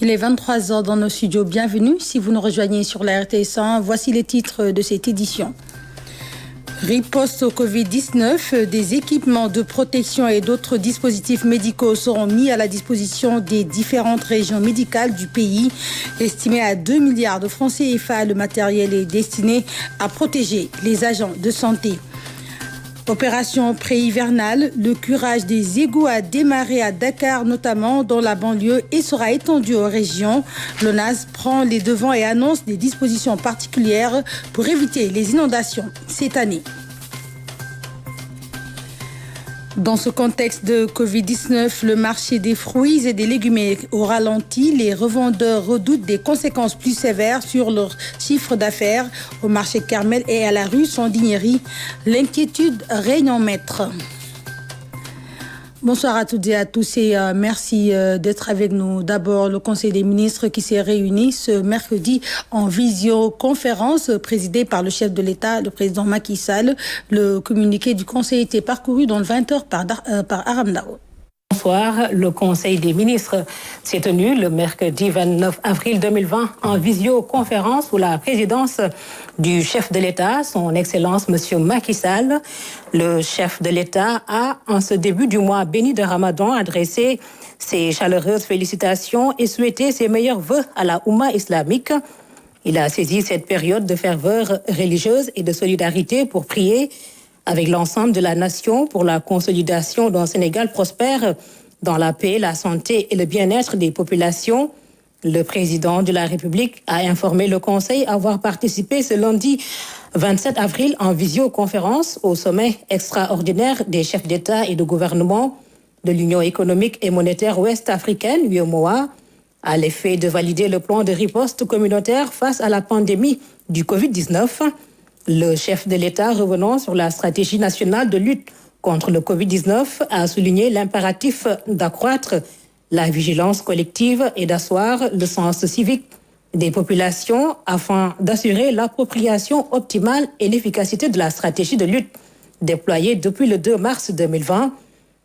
Il est 23h dans nos studios. Bienvenue si vous nous rejoignez sur la RTS1. Voici les titres de cette édition. Riposte au Covid-19, des équipements de protection et d'autres dispositifs médicaux seront mis à la disposition des différentes régions médicales du pays. Estimé à 2 milliards de francs CFA, le matériel est destiné à protéger les agents de santé. Opération pré-hivernale, le curage des égouts a démarré à Dakar, notamment dans la banlieue, et sera étendu aux régions. L'ONAS prend les devants et annonce des dispositions particulières pour éviter les inondations cette année. Dans ce contexte de Covid-19, le marché des fruits et des légumes est au ralenti. Les revendeurs redoutent des conséquences plus sévères sur leur chiffre d'affaires. Au marché Carmel et à la rue Sandiniéry, l'inquiétude règne en maître. Bonsoir à toutes et à tous et merci d'être avec nous. D'abord, le Conseil des ministres qui s'est réuni ce mercredi en visioconférence présidée par le chef de l'État, le président Macky Sall. Le communiqué du Conseil était parcouru dans le 20h par Aram Dao. Bonsoir, le Conseil des ministres s'est tenu le mercredi 29 avril 2020 en visioconférence sous la présidence du chef de l'État, son Excellence M. Macky Sall. Le chef de l'État a, en ce début du mois béni de Ramadan, adressé ses chaleureuses félicitations et souhaité ses meilleurs vœux à la Oumma islamique. Il a saisi cette période de ferveur religieuse et de solidarité pour prier avec l'ensemble de la nation pour la consolidation d'un Sénégal prospère dans la paix, la santé et le bien-être des populations. Le président de la République a informé le Conseil avoir participé ce lundi 27 avril en visioconférence au sommet extraordinaire des chefs d'État et de gouvernement de l'Union économique et monétaire ouest-africaine, UEMOA, à l'effet de valider le plan de riposte communautaire face à la pandémie du Covid-19. Le chef de l'État, revenant sur la stratégie nationale de lutte contre le Covid-19, a souligné l'impératif d'accroître la vigilance collective et d'asseoir le sens civique des populations afin d'assurer l'appropriation optimale et l'efficacité de la stratégie de lutte déployée depuis le 2 mars 2020.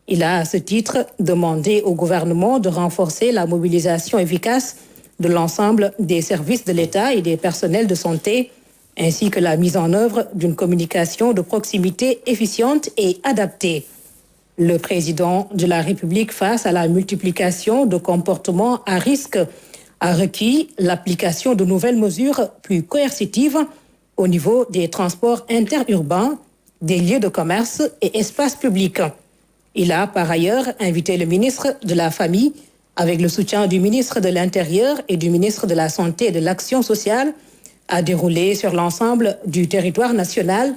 Il a à ce titre demandé au gouvernement de renforcer la mobilisation efficace de l'ensemble des services de l'État et des personnels de santé, ainsi que la mise en œuvre d'une communication de proximité efficiente et adaptée. Le président de la République, face à la multiplication de comportements à risque, a requis l'application de nouvelles mesures plus coercitives au niveau des transports interurbains, des lieux de commerce et espaces publics. Il a par ailleurs invité le ministre de la Famille, avec le soutien du ministre de l'Intérieur et du ministre de la Santé et de l'Action sociale, à dérouler sur l'ensemble du territoire national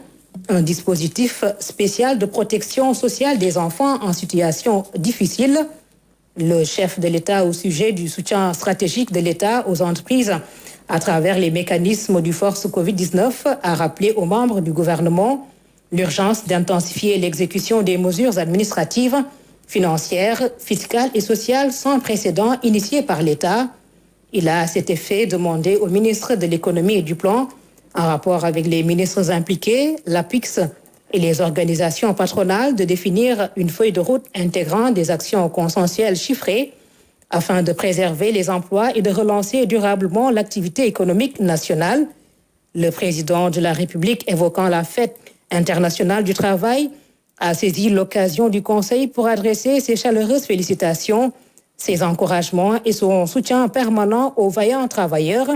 un dispositif spécial de protection sociale des enfants en situation difficile. Le chef de l'État, au sujet du soutien stratégique de l'État aux entreprises à travers les mécanismes du Force Covid-19, a rappelé aux membres du gouvernement l'urgence d'intensifier l'exécution des mesures administratives, financières, fiscales et sociales sans précédent initiées par l'État. Il a à cet effet demandé au ministre de l'Économie et du Plan, en rapport avec les ministres impliqués, l'APIX et les organisations patronales, de définir une feuille de route intégrant des actions consensuelles chiffrées afin de préserver les emplois et de relancer durablement l'activité économique nationale. Le président de la République, évoquant la fête internationale du travail, a saisi l'occasion du Conseil pour adresser ses chaleureuses félicitations, ses encouragements et son soutien permanent aux vaillants travailleurs,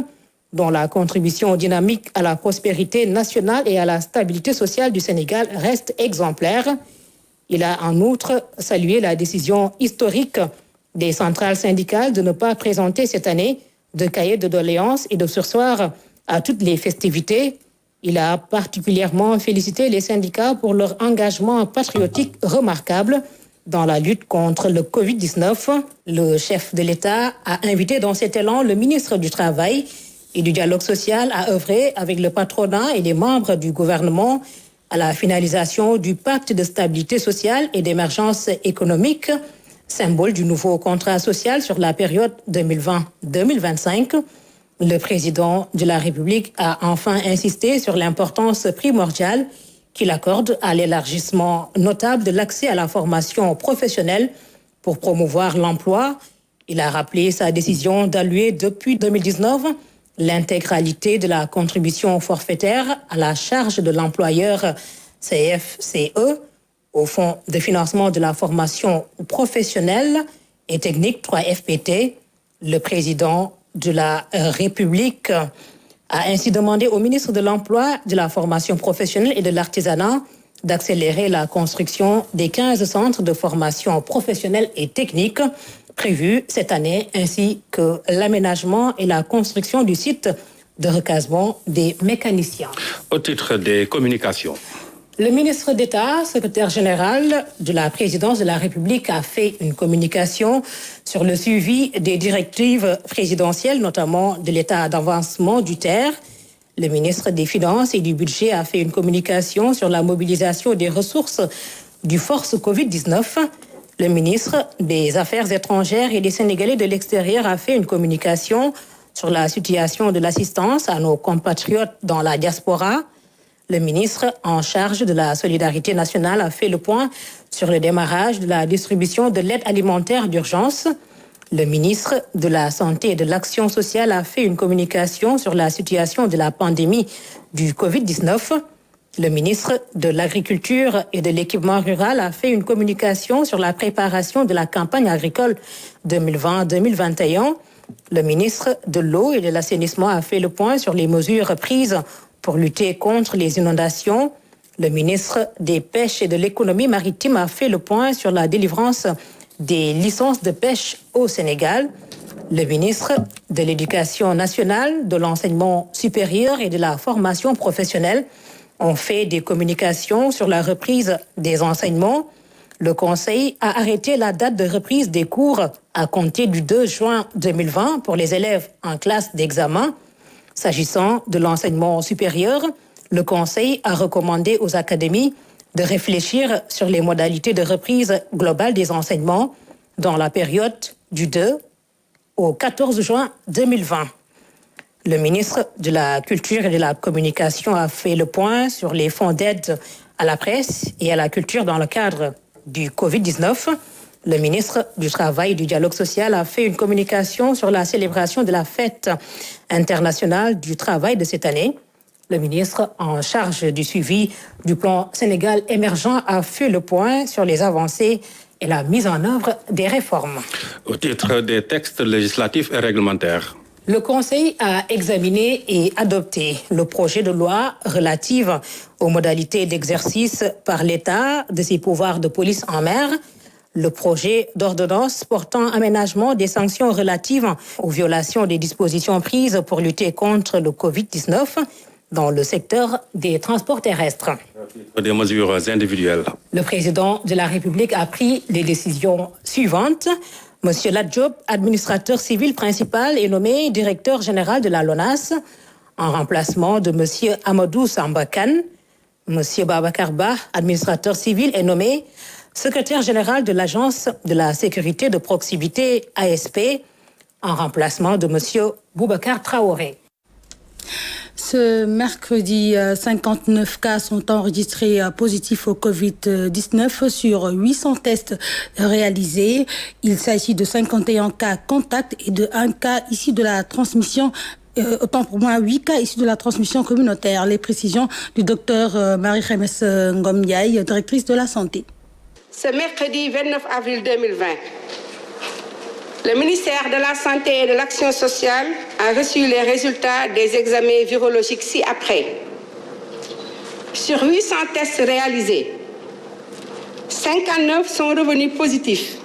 dont la contribution dynamique à la prospérité nationale et à la stabilité sociale du Sénégal reste exemplaire. Il a en outre salué la décision historique des centrales syndicales de ne pas présenter cette année de cahier de doléances et de surseoir à toutes les festivités. Il a particulièrement félicité les syndicats pour leur engagement patriotique remarquable dans la lutte contre le Covid-19. Le chef de l'État a invité dans cet élan le ministre du Travail et du Dialogue social à œuvrer avec le patronat et les membres du gouvernement à la finalisation du pacte de stabilité sociale et d'émergence économique, symbole du nouveau contrat social sur la période 2020-2025. Le président de la République a enfin insisté sur l'importance primordiale qu'il accorde à l'élargissement notable de l'accès à la formation professionnelle pour promouvoir l'emploi Il a rappelé sa décision d'allouer depuis 2019 l'intégralité de la contribution forfaitaire à la charge de l'employeur CFCE au Fonds de financement de la formation professionnelle et technique 3FPT. Le président de la République a ainsi demandé au ministre de l'Emploi, de la formation professionnelle et de l'artisanat d'accélérer la construction des 15 centres de formation professionnelle et technique prévus cette année, ainsi que l'aménagement et la construction du site de recasement des mécaniciens. Au titre des communications. Le ministre d'État, secrétaire général de la présidence de la République, a fait une communication sur le suivi des directives présidentielles, notamment de l'état d'avancement du TER. Le ministre des Finances et du Budget a fait une communication sur la mobilisation des ressources du Force Covid-19. Le ministre des Affaires étrangères et des Sénégalais de l'extérieur a fait une communication sur la situation de l'assistance à nos compatriotes dans la diaspora. Le ministre en charge de la solidarité nationale a fait le point sur le démarrage de la distribution de l'aide alimentaire d'urgence. Le ministre de la Santé et de l'Action sociale a fait une communication sur la situation de la pandémie du Covid-19. Le ministre de l'Agriculture et de l'Équipement rural a fait une communication sur la préparation de la campagne agricole 2020-2021. Le ministre de l'Eau et de l'Assainissement a fait le point sur les mesures prises pour lutter contre les inondations. Le ministre des Pêches et de l'Économie maritime a fait le point sur la délivrance des licences de pêche au Sénégal. Le ministre de l'Éducation nationale, de l'enseignement supérieur et de la formation professionnelle ont fait des communications sur la reprise des enseignements. Le Conseil a arrêté la date de reprise des cours à compter du 2 juin 2020 pour les élèves en classe d'examen. S'agissant de l'enseignement supérieur, le Conseil a recommandé aux académies de réfléchir sur les modalités de reprise globale des enseignements dans la période du 2 au 14 juin 2020. Le ministre de la Culture et de la Communication a fait le point sur les fonds d'aide à la presse et à la culture dans le cadre du Covid-19. Le ministre du Travail et du Dialogue social a fait une communication sur la célébration de la fête internationale du travail de cette année. Le ministre en charge du suivi du plan Sénégal émergent a fait le point sur les avancées et la mise en œuvre des réformes. Au titre des textes législatifs et réglementaires. Le Conseil a examiné et adopté le projet de loi relatif aux modalités d'exercice par l'État de ses pouvoirs de police en mer, le projet d'ordonnance portant aménagement des sanctions relatives aux violations des dispositions prises pour lutter contre le Covid-19 dans le secteur des transports terrestres. Des mesures individuelles. Le président de la République a pris les décisions suivantes. Monsieur Lat Diop, administrateur civil principal, est nommé directeur général de la LONASE en remplacement de monsieur Amadou Samba Kane. Monsieur Babacar Ba, administrateur civil, est nommé secrétaire général de l'Agence de la sécurité de proximité ASP en remplacement de monsieur Boubacar Traoré. Ce mercredi, 59 cas sont enregistrés positifs au Covid-19 sur 800 tests réalisés. Il s'agit de 51 cas contacts et de 1 cas issu de la transmission, autant pour moi 8 cas issus de la transmission communautaire. Les précisions du docteur Marie-Khemesse Ngom Ndiaye, directrice de la santé. Ce mercredi 29 avril 2020, le ministère de la Santé et de l'Action sociale a reçu les résultats des examens virologiques ci-après. Sur 800 tests réalisés, 59 sont revenus positifs,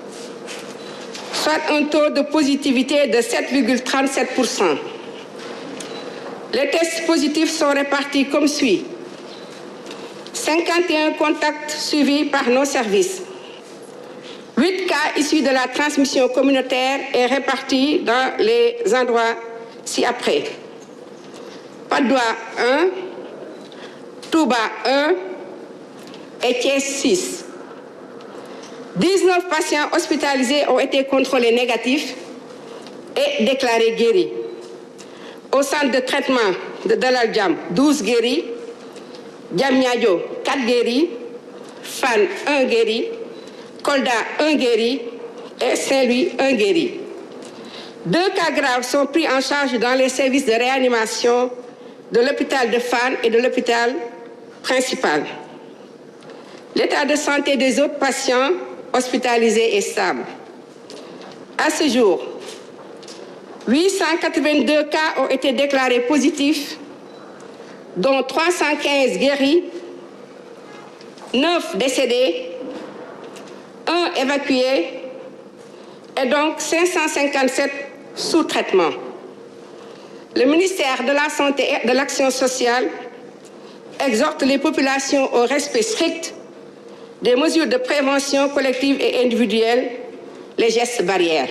soit un taux de positivité de 7,37%. Les tests positifs sont répartis comme suit. 51 contacts suivis par nos services. 8 cas issus de la transmission communautaire et répartis dans les endroits ci-après. Padoua 1, Touba 1 et Thiès 6. 19 patients hospitalisés ont été contrôlés négatifs et déclarés guéris. Au centre de traitement de Dalal Jamm, 12 guéris, Diamniadio 4 guéris, Fann 1 guéri, Kolda 1 guéri et Saint-Louis 1 guéri. 2 cas graves sont pris en charge dans les services de réanimation de l'hôpital de Fann et de l'hôpital principal. L'état de santé des autres patients hospitalisés est stable. À ce jour, 882 cas ont été déclarés positifs, dont 315 guéris, 9 décédés, 1 évacué et donc 557 sous traitement. Le ministère de la Santé et de l'Action sociale exhorte les populations au respect strict des mesures de prévention collective et individuelle, les gestes barrières.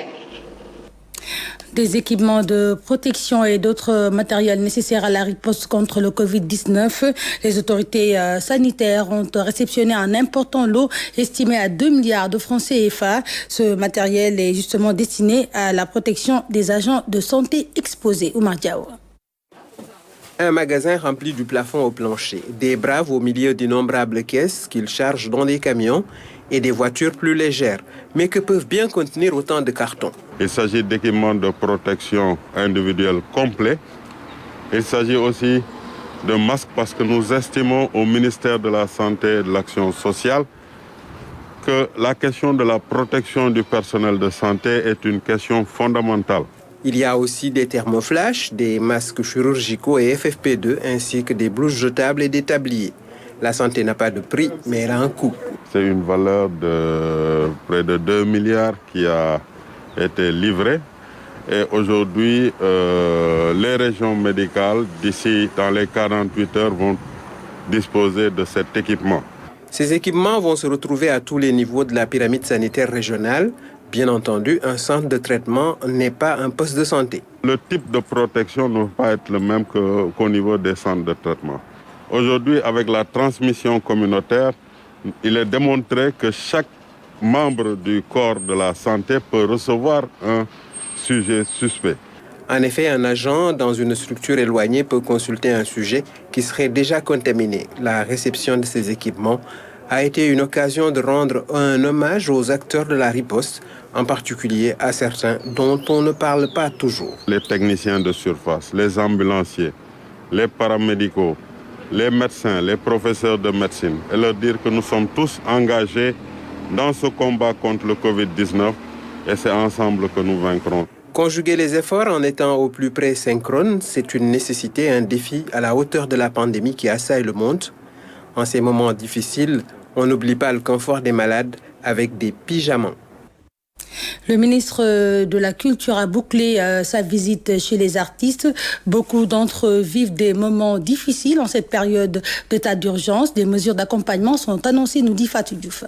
Des équipements de protection et d'autres matériels nécessaires à la riposte contre le Covid-19. Les autorités sanitaires ont réceptionné un important lot estimé à 2 milliards de francs CFA. Ce matériel est justement destiné à la protection des agents de santé exposés. Oumar Diaw. Un magasin rempli du plafond au plancher, des braves au milieu d'innombrables caisses qu'ils chargent dans des camions et des voitures plus légères, mais que peuvent bien contenir autant de cartons. Il s'agit d'équipements de protection individuelle complets. Il s'agit aussi de masques parce que nous estimons au ministère de la Santé et de l'Action sociale que la question de la protection du personnel de santé est une question fondamentale. Il y a aussi des thermoflash, des masques chirurgicaux et FFP2, ainsi que des blouses jetables et des tabliers. La santé n'a pas de prix, mais elle a un coût. C'est une valeur de près de 2 milliards qui a été livrée. Et aujourd'hui, les régions médicales, d'ici dans les 48 heures, vont disposer de cet équipement. Ces équipements vont se retrouver à tous les niveaux de la pyramide sanitaire régionale. Bien entendu, un centre de traitement n'est pas un poste de santé. Le type de protection ne va pas être le même qu'au niveau des centres de traitement. Aujourd'hui, avec la transmission communautaire, il est démontré que chaque membre du corps de la santé peut recevoir un sujet suspect. En effet, un agent dans une structure éloignée peut consulter un sujet qui serait déjà contaminé. La réception de ces équipements a été une occasion de rendre un hommage aux acteurs de la riposte, en particulier à certains dont on ne parle pas toujours. Les techniciens de surface, les ambulanciers, les paramédicaux, les médecins, les professeurs de médecine, et leur dire que nous sommes tous engagés dans ce combat contre le Covid-19 et c'est ensemble que nous vaincrons. Conjuguer les efforts en étant au plus près synchrone, c'est une nécessité, un défi à la hauteur de la pandémie qui assaille le monde. En ces moments difficiles, on n'oublie pas le confort des malades avec des pyjamas. Le ministre de la Culture a bouclé sa visite chez les artistes. Beaucoup d'entre eux vivent des moments difficiles en cette période d'état d'urgence. Des mesures d'accompagnement sont annoncées, nous dit Fatou Diouf.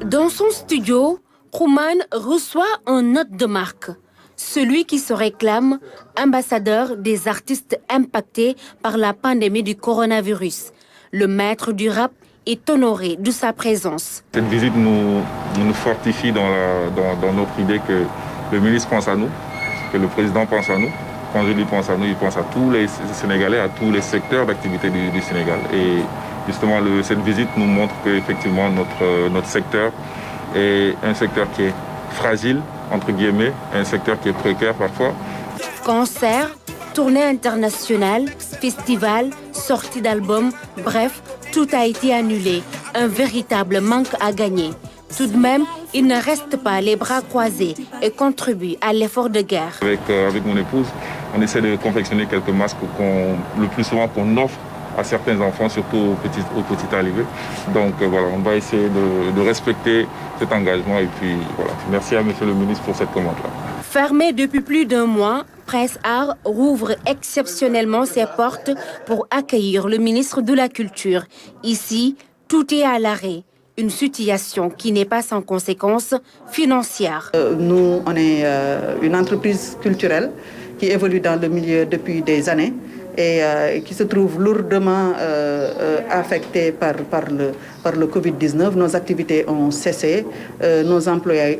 Dans son studio, Kouman reçoit un hôte de marque, celui qui se réclame ambassadeur des artistes impactés par la pandémie du coronavirus. Le maître du rap est honoré de sa présence. Cette visite nous fortifie dans notre idée que le ministre pense à nous, que le président pense à nous. Quand je lui pense à nous, il pense à tous les Sénégalais, à tous les secteurs d'activité du Sénégal. Et justement, cette visite nous montre qu'effectivement notre secteur est un secteur qui est fragile, entre guillemets, un secteur qui est précaire parfois. Concert, tournée internationale, festival, sortie d'album, bref, tout a été annulé. Un véritable manque à gagner. Tout de même, il ne reste pas les bras croisés et contribue à l'effort de guerre. Avec mon épouse, on essaie de confectionner quelques masques le plus souvent qu'on offre à certains enfants, surtout aux petites arrivées. Donc voilà, on va essayer de respecter cet engagement et puis voilà. Merci à Monsieur le ministre pour cette commande-là. Fermé depuis plus d'un mois, Presse Art rouvre exceptionnellement ses portes pour accueillir le ministre de la Culture. Ici, tout est à l'arrêt. Une situation qui n'est pas sans conséquences financières. Nous, on est une entreprise culturelle qui évolue dans le milieu depuis des années et qui se trouve lourdement affectée par le Covid-19. Nos activités ont cessé, nos employés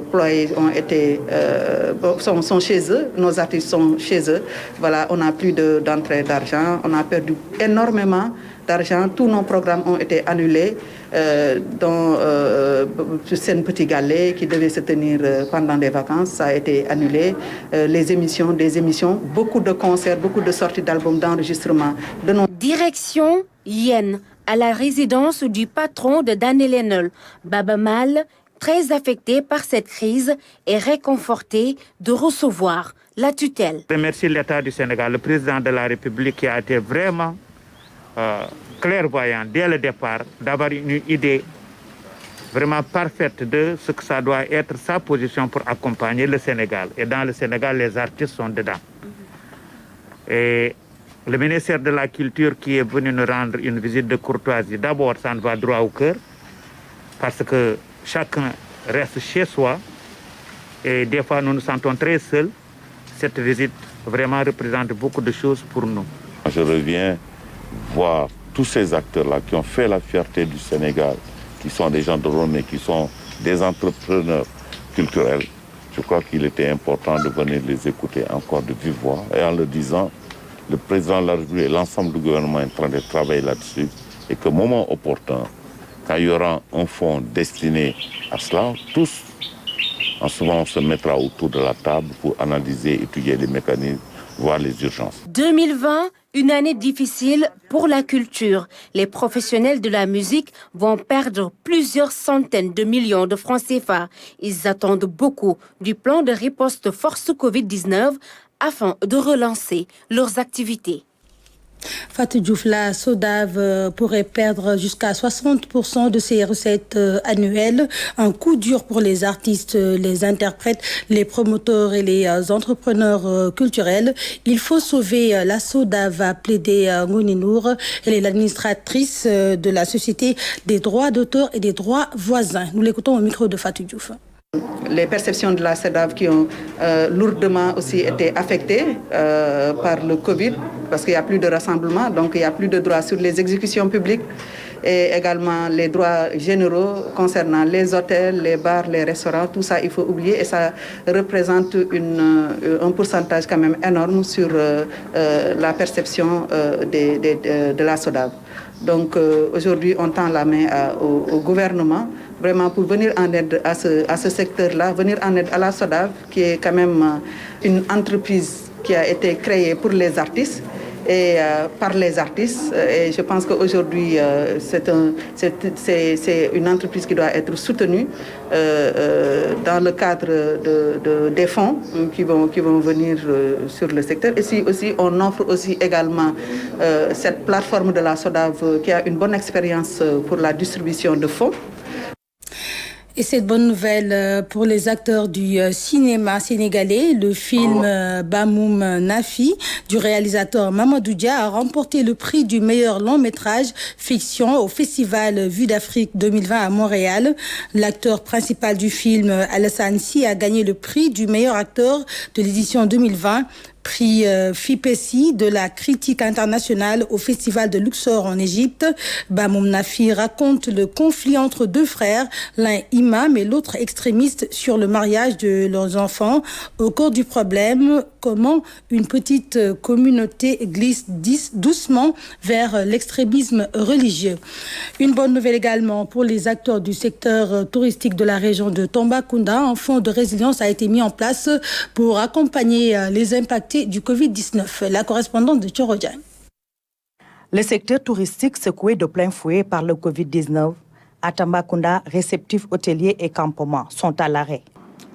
sont chez eux, nos artistes sont chez eux. Voilà, on n'a plus d'entrée d'argent, on a perdu énormément d'argent. Tous nos programmes ont été annulés, dont Sen Petit Galet qui devait se tenir pendant les vacances, ça a été annulé. Des émissions, beaucoup de concerts, beaucoup de sorties d'albums, d'enregistrements. Direction Yen, à la résidence du patron de Daniel Lenol, Baba Mal, très affecté par cette crise, est réconforté de recevoir la tutelle. Je remercie l'État du Sénégal, le président de la République qui a été vraiment clairvoyant dès le départ, d'avoir une idée vraiment parfaite de ce que ça doit être sa position pour accompagner le Sénégal. Et dans le Sénégal, les artistes sont dedans. Et le ministère de la Culture qui est venu nous rendre une visite de courtoisie, d'abord, ça nous va droit au cœur, parce que chacun reste chez soi et des fois nous nous sentons très seuls. Cette visite vraiment représente beaucoup de choses pour nous. Je reviens voir tous ces acteurs-là qui ont fait la fierté du Sénégal, qui sont des gens de renommée, qui sont des entrepreneurs culturels. Je crois qu'il était important de venir les écouter encore de vive voix et en le disant, le président de la République et l'ensemble du gouvernement est en train de travailler là-dessus et qu'au moment opportun, quand il y aura un fonds destiné à cela, tous, en ce moment, on se mettra autour de la table pour analyser, étudier les mécanismes, voir les urgences. 2020, une année difficile pour la culture. Les professionnels de la musique vont perdre plusieurs centaines de millions de francs CFA. Ils attendent beaucoup du plan de riposte force Covid-19 afin de relancer leurs activités. Fatou Diouf, la SODAV pourrait perdre jusqu'à 60% de ses recettes annuelles. Un coup dur pour les artistes, les interprètes, les promoteurs et les entrepreneurs culturels. Il faut sauver la SODAV, a plaidé Ngouni Nour. Elle est l'administratrice de la Société des droits d'auteur et des droits voisins. Nous l'écoutons au micro de Fatou Diouf. Les perceptions de la SODAV qui ont lourdement aussi été affectées par le Covid, parce qu'il n'y a plus de rassemblement, donc il n'y a plus de droits sur les exécutions publiques et également les droits généraux concernant les hôtels, les bars, les restaurants, tout ça il faut oublier et ça représente un pourcentage quand même énorme sur la perception de la SODAV. Donc aujourd'hui on tend la main au gouvernement vraiment pour venir en aide à ce secteur-là, venir en aide à la SODAV qui est quand même une entreprise qui a été créée pour les artistes et par les artistes. Et je pense qu'aujourd'hui, c'est une entreprise qui doit être soutenue dans le cadre des fonds qui vont venir sur le secteur. Et si aussi, on offre aussi également cette plateforme de la SODAV qui a une bonne expérience pour la distribution de fonds. Et cette bonne nouvelle pour les acteurs du cinéma sénégalais, le film Bamoum Nafi du réalisateur Mamadou Dia a remporté le prix du meilleur long métrage fiction au festival Vue d'Afrique 2020 à Montréal. L'acteur principal du film, Alassane Sy, a gagné le prix du meilleur acteur de l'édition 2020. Prix FIPESI de la critique internationale au festival de Luxor en Égypte. Bamoum Nafi raconte le conflit entre deux frères, l'un imam et l'autre extrémiste sur le mariage de leurs enfants. Au cours du problème, comment une petite communauté glisse doucement vers l'extrémisme religieux. Une bonne nouvelle également pour les acteurs du secteur touristique de la région de Tambacounda. Un fonds de résilience a été mis en place pour accompagner les impactés du Covid-19. La correspondante de Tchorodjan. Le secteur touristique secoué de plein fouet par le Covid-19, à Tambacounda, réceptifs hôteliers et campements sont à l'arrêt.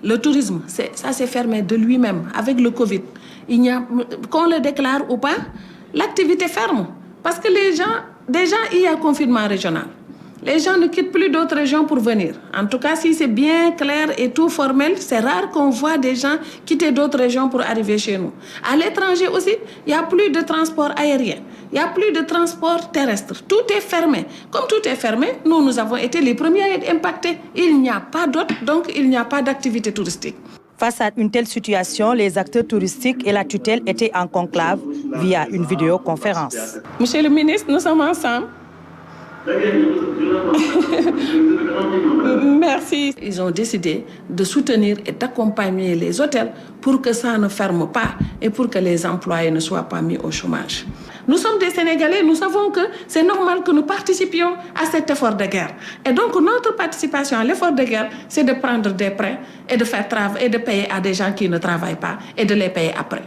Le tourisme, ça s'est fermé de lui-même avec le Covid. Qu'on le déclare ou pas, l'activité ferme. Parce que déjà, il y a confinement régional. Les gens ne quittent plus d'autres régions pour venir. En tout cas, si c'est bien clair et tout formel, c'est rare qu'on voit des gens quitter d'autres régions pour arriver chez nous. À l'étranger aussi, il n'y a plus de transport aérien. Il n'y a plus de transport terrestre. Tout est fermé. Comme tout est fermé, nous avons été les premiers à être impactés. Il n'y a pas d'autres, donc il n'y a pas d'activité touristique. Face à une telle situation, les acteurs touristiques et la tutelle étaient en conclave via une vidéoconférence. Monsieur le ministre, nous sommes ensemble. Merci. Ils ont décidé de soutenir et d'accompagner les hôtels pour que ça ne ferme pas et pour que les employés ne soient pas mis au chômage. Nous sommes des Sénégalais, nous savons que c'est normal que nous participions à cet effort de guerre. Et donc notre participation à l'effort de guerre, c'est de prendre des prêts et de faire travailler et de payer à des gens qui ne travaillent pas et de les payer après.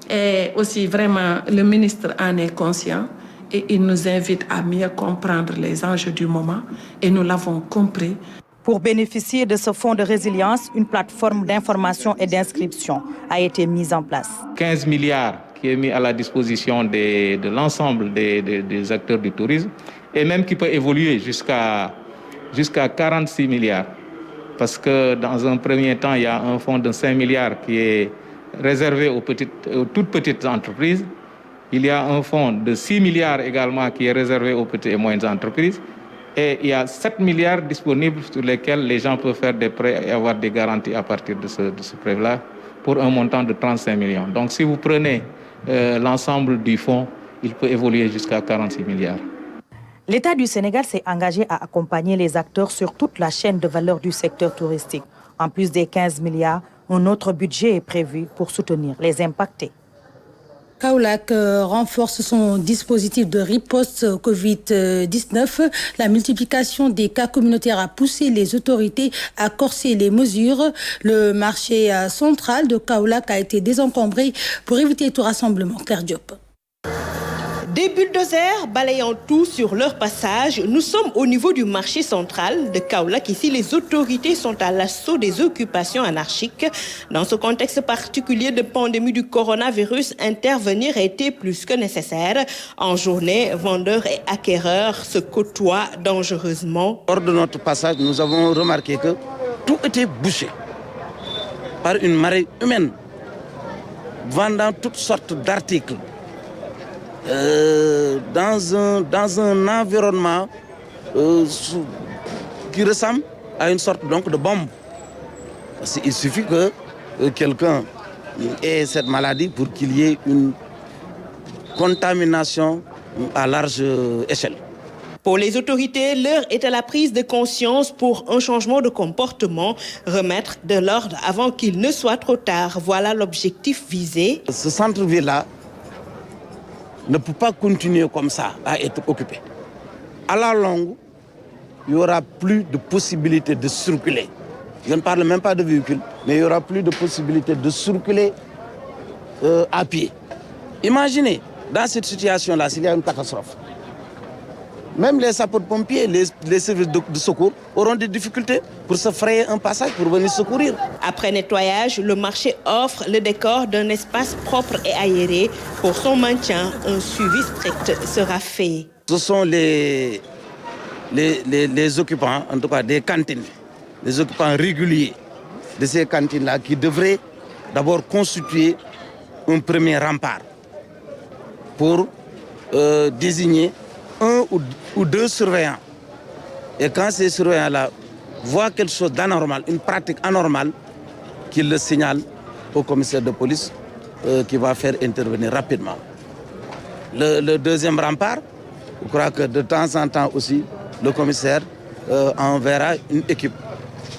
Et aussi vraiment, le ministre en est conscient et il nous invite à mieux comprendre les enjeux du moment et nous l'avons compris. Pour bénéficier de ce fonds de résilience, une plateforme d'information et d'inscription a été mise en place. 15 milliards qui est mis à la disposition de l'ensemble des acteurs du tourisme et même qui peut évoluer jusqu'à 46 milliards. Parce que dans un premier temps, il y a un fonds de 5 milliards qui est réservé aux toutes petites entreprises. Il y a un fonds de 6 milliards également qui est réservé aux petites et moyennes entreprises. Et il y a 7 milliards disponibles sur lesquels les gens peuvent faire des prêts et avoir des garanties à partir de ce prêt-là pour un montant de 35 millions. Donc si vous prenez l'ensemble du fonds, il peut évoluer jusqu'à 46 milliards. L'État du Sénégal s'est engagé à accompagner les acteurs sur toute la chaîne de valeur du secteur touristique. En plus des 15 milliards, un autre budget est prévu pour soutenir les impactés. Kaolack renforce son dispositif de riposte Covid-19. La multiplication des cas communautaires a poussé les autorités à corser les mesures. Le marché central de Kaolack a été désencombré pour éviter tout rassemblement. Claire Diop. Des bulldozers balayant tout sur leur passage, nous sommes au niveau du marché central de Kaolack. Ici, les autorités sont à l'assaut des occupations anarchiques. Dans ce contexte particulier de pandémie du coronavirus, intervenir a été plus que nécessaire. En journée, vendeurs et acquéreurs se côtoient dangereusement. Lors de notre passage, nous avons remarqué que tout était bouché par une marée humaine, vendant toutes sortes d'articles. Dans un environnement qui ressemble à une sorte donc de bombe. Il suffit que quelqu'un ait cette maladie pour qu'il y ait une contamination à large échelle. Pour les autorités, l'heure est à la prise de conscience pour un changement de comportement, remettre de l'ordre avant qu'il ne soit trop tard. Voilà l'objectif visé. Ce centre-ville-là ne peut pas continuer comme ça à être occupé. À la longue, il n'y aura plus de possibilité de circuler. Je ne parle même pas de véhicules, mais il n'y aura plus de possibilité de circuler à pied. Imaginez, dans cette situation-là, s'il y a une catastrophe, même les sapeurs-pompiers, les services de secours auront des difficultés pour se frayer un passage pour venir secourir. Après nettoyage, le marché offre le décor d'un espace propre et aéré. Pour son maintien, un suivi strict sera fait. Ce sont les occupants, en tout cas des cantines, les occupants réguliers de ces cantines-là qui devraient d'abord constituer un premier rempart pour désigner un ou deux surveillants. Et quand ces surveillants-là voient quelque chose d'anormal, une pratique anormale, qu'ils le signalent au commissaire de police qui va faire intervenir rapidement. Le deuxième rempart, je crois que de temps en temps aussi, le commissaire enverra une équipe,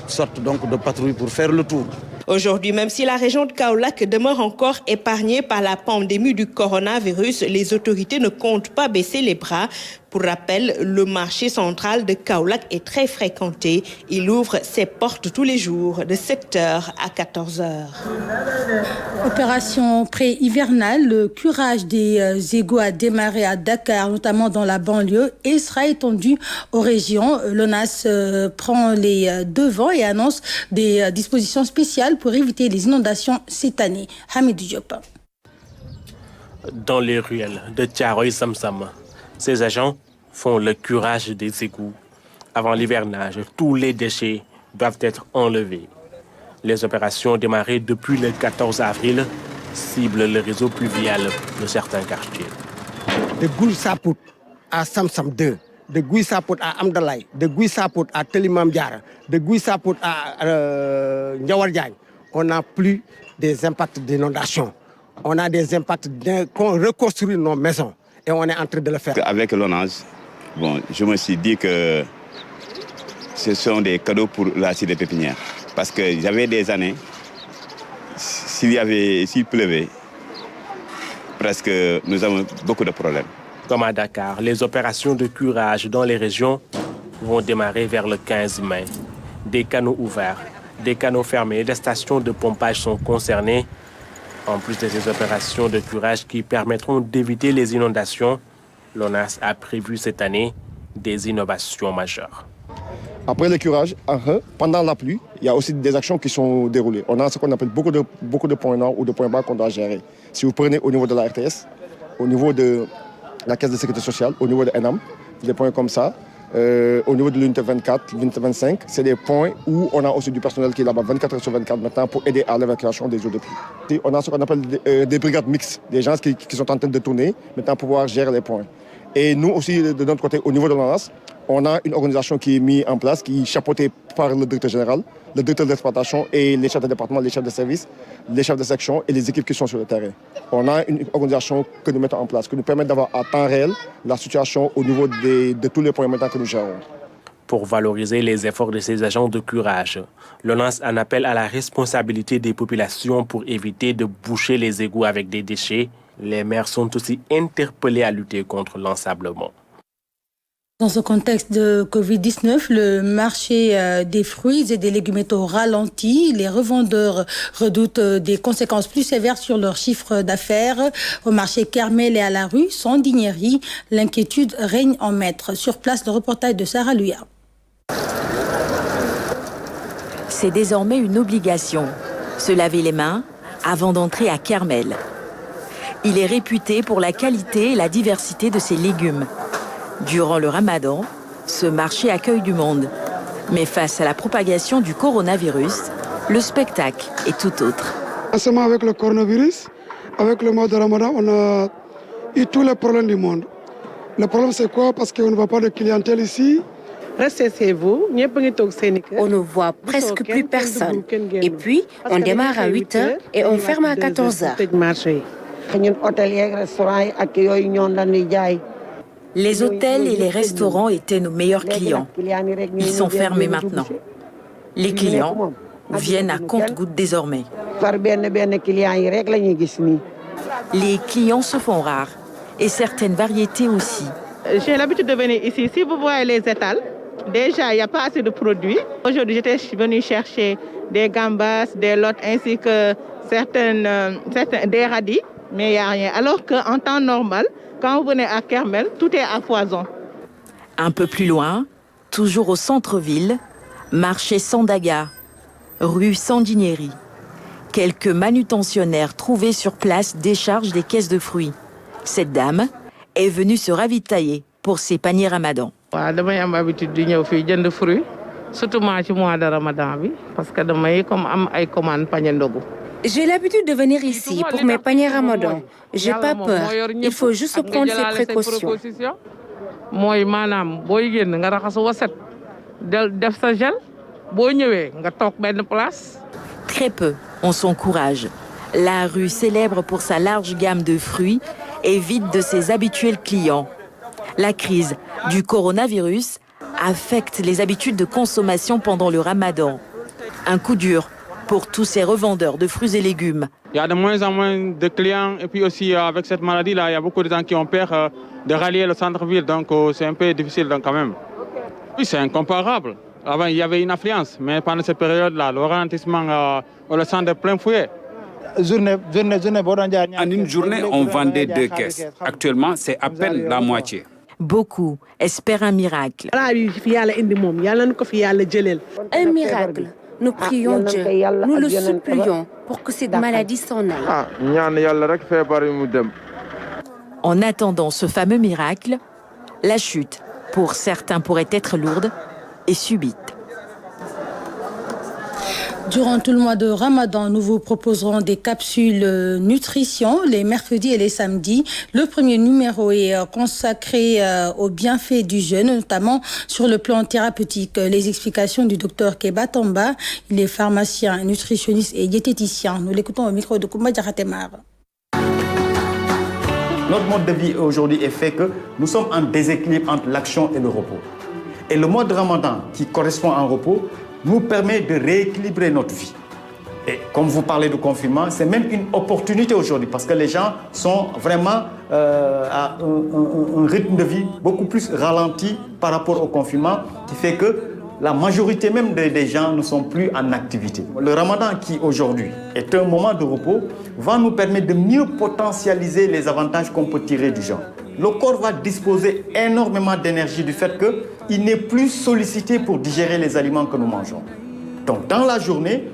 sorte donc de patrouille pour faire le tour. Aujourd'hui, même si la région de Kaolack demeure encore épargnée par la pandémie du coronavirus, les autorités ne comptent pas baisser les bras. Pour rappel, le marché central de Kaolack est très fréquenté. Il ouvre ses portes tous les jours de 7h à 14h. Opération pré-hivernale, le curage des égouts a démarré à Dakar, notamment dans la banlieue, et sera étendu aux régions. L'ONAS prend les devants et annonce des dispositions spéciales pour éviter les inondations cette année. Hamid Diop. Dans les ruelles de Thiaroye-Samsam, ces agents font le curage des égouts. Avant l'hivernage, tous les déchets doivent être enlevés. Les opérations démarrées depuis le 14 avril ciblent le réseau pluvial de certains quartiers. De Gouy-Sapout à Samsam 2, de Gouy-Sapout à Amdalaï, de Gouy-Sapout à Telimam Diara, de Gouy-Sapout à Ndiawar Diagne, on n'a plus des impacts d'inondation. On a des impacts qu'on reconstruit nos maisons et on est en train de le faire. Avec l'ONAS, je me suis dit que ce sont des cadeaux pour la cité pépinière. Parce que j'avais des années, s'il pleuvait, presque, nous avons beaucoup de problèmes. Comme à Dakar, les opérations de curage dans les régions vont démarrer vers le 15 mai. Des canaux ouverts, des canaux fermés, des stations de pompage sont concernées. En plus de ces opérations de curage qui permettront d'éviter les inondations, l'ONAS a prévu cette année des innovations majeures. Après le curage, pendant la pluie, il y a aussi des actions qui sont déroulées. On a ce qu'on appelle beaucoup de points nord ou de points bas qu'on doit gérer. Si vous prenez au niveau de la RTS, au niveau de la Caisse de sécurité sociale, au niveau de ENAM, des points comme ça. Au niveau de l'unité 24, l'unité 25, c'est des points où on a aussi du personnel qui est là-bas 24 heures sur 24 maintenant pour aider à l'évacuation des eaux de pluie. On a ce qu'on appelle des brigades mixtes, des gens qui sont en train de tourner maintenant pour pouvoir gérer les points. Et nous aussi, de notre côté, au niveau de l'ONAS, on a une organisation qui est mise en place, qui est chapeautée par le directeur général, le directeur d'exploitation et les chefs de département, les chefs de service, les chefs de section et les équipes qui sont sur le terrain. On a une organisation que nous mettons en place, qui nous permet d'avoir à temps réel la situation au niveau de tous les points maintenant que nous gérons. Pour valoriser les efforts de ces agents de curage, l'ONAS en appelle à la responsabilité des populations pour éviter de boucher les égouts avec des déchets. Les maires sont aussi interpellés à lutter contre l'ensablement. Dans ce contexte de Covid-19, le marché des fruits et des légumes est au ralenti. Les revendeurs redoutent des conséquences plus sévères sur leur chiffre d'affaires. Au marché Kermel et à la rue Sandiniéry, l'inquiétude règne en maître. Sur place, le reportage de Sarah Luya. C'est désormais une obligation. Se laver les mains avant d'entrer à Kermel. Il est réputé pour la qualité et la diversité de ses légumes. Durant le ramadan, ce marché accueille du monde. Mais face à la propagation du coronavirus, le spectacle est tout autre. Ensemble avec le coronavirus, avec le mois de ramadan, on a eu tous les problèmes du monde. Le problème c'est quoi? Parce qu'on ne voit pas de clientèle ici. Restez chez vous. On ne voit presque plus personne. Et puis, on démarre à 8 h et on ferme à 14 h. Les hôtels et les restaurants étaient nos meilleurs clients. Ils sont fermés maintenant. Les clients viennent à compte-gouttes désormais. Les clients se font rares et certaines variétés aussi. J'ai l'habitude de venir ici. Si vous voyez les étals, déjà il n'y a pas assez de produits. Aujourd'hui, j'étais venue chercher des gambas, des lottes ainsi que des radis, mais il n'y a rien. Alors qu'en temps normal, quand vous venez à Kermel, tout est à foison. Un peu plus loin, toujours au centre-ville, marché Sandaga, rue Sandiniéry. Quelques manutentionnaires trouvés sur place déchargent des caisses de fruits. Cette dame est venue se ravitailler pour ses paniers ramadan. J'ai l'habitude de venir ici jënd fruits, surtout au mois de ramadan parce que damay comme am ay commande panier ndogu. J'ai l'habitude de venir ici pour mes paniers ramadan. J'ai pas peur. Il faut juste prendre ses précautions. Mooy maanaam booy génn nga raxasu ba set def sa gel boo ñëwee nga toog benn place. Très peu ont son courage. La rue, célèbre pour sa large gamme de fruits, est vide de ses habituels clients. La crise du coronavirus affecte les habitudes de consommation pendant le ramadan. Un coup dur pour tous ces revendeurs de fruits et légumes. Il y a de moins en moins de clients et puis aussi avec cette maladie-là, il y a beaucoup de gens qui ont peur de rallier le centre-ville, donc c'est un peu difficile donc, quand même. Oui, c'est incomparable. Avant, il y avait une affluence, mais pendant cette période-là, le ralentissement, on le sent de plein fouet. En une journée, on vendait 2 caisses. Actuellement, c'est à peine la moitié. Beaucoup espèrent un miracle. Un miracle. Nous prions Dieu, nous le supplions pour que cette maladie s'en aille. En attendant ce fameux miracle, la chute, pour certains, pourrait être lourde et subite. Durant tout le mois de Ramadan, nous vous proposerons des capsules nutrition les mercredis et les samedis. Le premier numéro est consacré aux bienfaits du jeûne, notamment sur le plan thérapeutique. Les explications du docteur Keba Tamba, il est pharmacien, nutritionniste et diététicien. Nous l'écoutons au micro de Koumba Diaratemar. Notre mode de vie aujourd'hui est fait que nous sommes en déséquilibre entre l'action et le repos. Et le mode Ramadan, qui correspond à un repos, nous permet de rééquilibrer notre vie. Et comme vous parlez de confinement, c'est même une opportunité aujourd'hui parce que les gens sont vraiment à un rythme de vie beaucoup plus ralenti par rapport au confinement qui fait que la majorité même des gens ne sont plus en activité. Le ramadan qui aujourd'hui est un moment de repos va nous permettre de mieux potentialiser les avantages qu'on peut tirer du jeûne. Le corps va disposer énormément d'énergie du fait qu'il n'est plus sollicité pour digérer les aliments que nous mangeons. Donc dans la journée,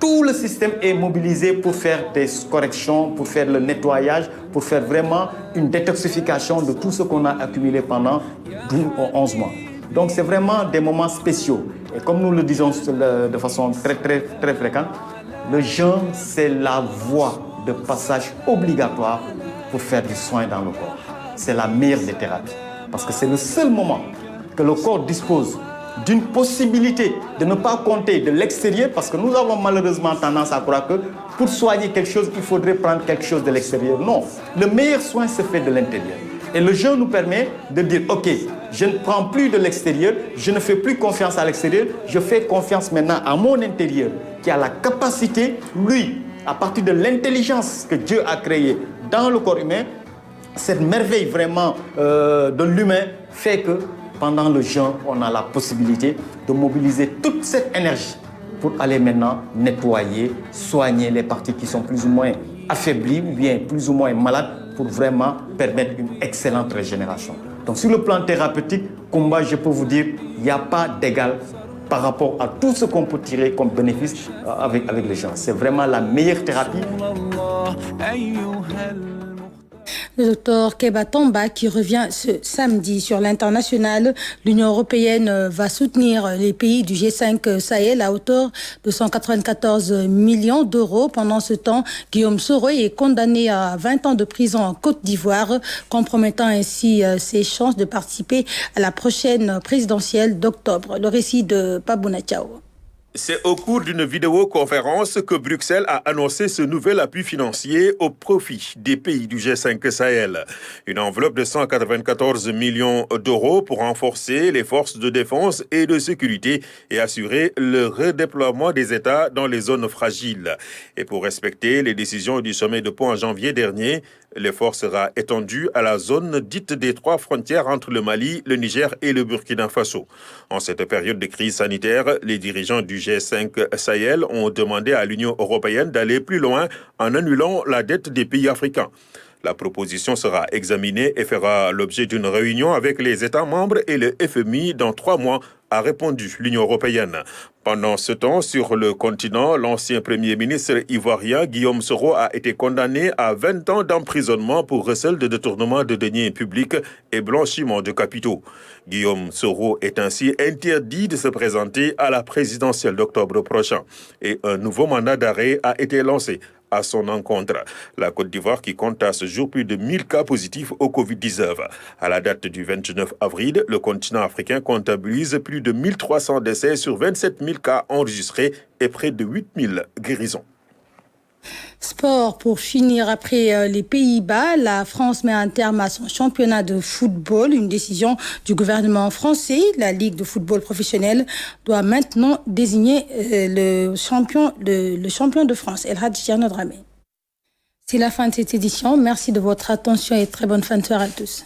tout le système est mobilisé pour faire des corrections, pour faire le nettoyage, pour faire vraiment une détoxification de tout ce qu'on a accumulé pendant 12 ou 11 mois. Donc c'est vraiment des moments spéciaux. Et comme nous le disons de façon très fréquente, le jeûne, c'est la voie de passage obligatoire pour faire du soin dans le corps. C'est la meilleure des thérapies. Parce que c'est le seul moment que le corps dispose d'une possibilité de ne pas compter de l'extérieur, parce que nous avons malheureusement tendance à croire que pour soigner quelque chose, il faudrait prendre quelque chose de l'extérieur. Non, le meilleur soin se fait de l'intérieur. Et le jeûne nous permet de dire, ok, je ne prends plus de l'extérieur, je ne fais plus confiance à l'extérieur, je fais confiance maintenant à mon intérieur, qui a la capacité, lui, à partir de l'intelligence que Dieu a créée dans le corps humain, cette merveille vraiment de l'humain fait que pendant le jeûne, on a la possibilité de mobiliser toute cette énergie pour aller maintenant nettoyer, soigner les parties qui sont plus ou moins affaiblies ou bien plus ou moins malades pour vraiment permettre une excellente régénération. Donc sur le plan thérapeutique, Kumba, je peux vous dire, il n'y a pas d'égal par rapport à tout ce qu'on peut tirer comme bénéfice avec les gens. C'est vraiment la meilleure thérapie. Le docteur Keba Tamba qui revient ce samedi sur l'international. L'Union européenne va soutenir les pays du G5 Sahel à hauteur de 194 millions d'euros. Pendant ce temps, Guillaume Soro est condamné à 20 ans de prison en Côte d'Ivoire, compromettant ainsi ses chances de participer à la prochaine présidentielle d'octobre. Le récit de Pabouna Tchao. C'est au cours d'une vidéoconférence que Bruxelles a annoncé ce nouvel appui financier au profit des pays du G5 Sahel. Une enveloppe de 194 millions d'euros pour renforcer les forces de défense et de sécurité et assurer le redéploiement des États dans les zones fragiles. Et pour respecter les décisions du sommet de Pau en janvier dernier, l'effort sera étendu à la zone dite des 3 frontières entre le Mali, le Niger et le Burkina Faso. En cette période de crise sanitaire, les dirigeants du G5 Sahel ont demandé à l'Union européenne d'aller plus loin en annulant la dette des pays africains. La proposition sera examinée et fera l'objet d'une réunion avec les États membres et le FMI dans 3 mois, a répondu l'Union européenne. Pendant ce temps, sur le continent, l'ancien Premier ministre ivoirien Guillaume Soro a été condamné à 20 ans d'emprisonnement pour recel de détournement de deniers publics et blanchiment de capitaux. Guillaume Soro est ainsi interdit de se présenter à la présidentielle d'octobre prochain. Et un nouveau mandat d'arrêt a été lancé à son encontre. La Côte d'Ivoire qui compte à ce jour plus de 1000 cas positifs au Covid-19. À la date du 29 avril, le continent africain comptabilise plus de 1300 décès sur 27 000 cas enregistrés et près de 8000 guérisons. Sport, pour finir, après les Pays-Bas, la France met un terme à son championnat de football. Une décision du gouvernement français. La Ligue de football professionnel doit maintenant désigner le champion de France, El Hadji Thierno Dramé. C'est la fin de cette édition. Merci de votre attention et très bonne fin de soirée à tous.